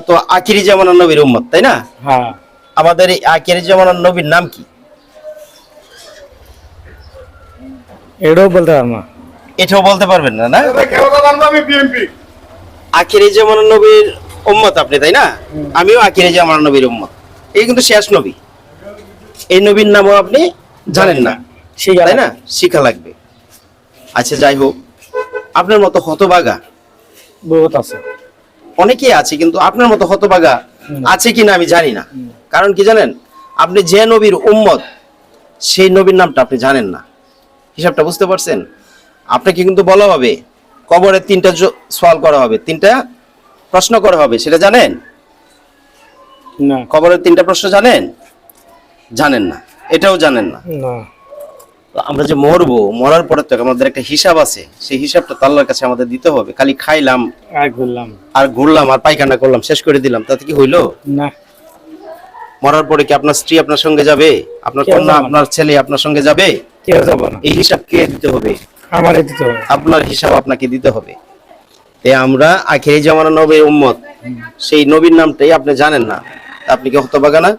তো আখিরি জামানার নবীর উম্মত, তাই না? হ্যাঁ, আমাদের এই আখিরি জামানার নবীর নাম কি? এটাও বলতে পারবো না। এটাও বলতে পারবেন না? না, আখিরি জামানার নবীর উম্মত আপনি, তাই না? আমিও আখিরি জামানার নবীর উম্মত। এই কিন্তু শেষ নবী। এই নবীর নামও আপনি জানেন না, তাই না? শিখা লাগবে। আচ্ছা, যাই হোক, আপনার মতো হতভাগা বহুত আছে। অনেকেই আছে, কিন্তু আপনার মতো হতভাগা আছে কিনা আমি জানি না। কারণ কি জানেন, আপনি যে নবীর উম্মত সেই নবীর নামটা আপনি জানেন না। হিসাবটা বুঝতে পারছেন? আপনাকে কিন্তু বলা হবে কবরে 3টা সওয়াল করা হবে, 3টা প্রশ্ন করা হবে, সেটা জানেন? না, কবরের 3টা প্রশ্ন জানেন? জানেন না, এটাও জানেন না। না, তো আমরা যে মরবো, মরার পরে তো আমাদের একটা হিসাব আছে, সেই হিসাবটা তো আল্লাহর কাছে আমাদের দিতে হবে। খালি খাইলাম আর বললাম আর ঘুরলাম আর পায়খানা করলাম, শেষ করে দিলাম, তাতে কি হইলো? না। মরার পরে কি আপনার স্ত্রী আপনার সঙ্গে যাবে? আপনার কেউ কন্যা যাবে না। আপনার ছেলে আপনার সঙ্গে যাবে? কেউ যাবো না, এই হিসাব কে দিতে হবে? আমারই দিতে হবে। আপনার হিসাব আপনাকে দিতে হবে। তাই আমরা আখিরি জামানার নবীর উম্মত, সেই নবীর নামটাই আপনি জানেন না, তা আপনি কি হতভাগা না?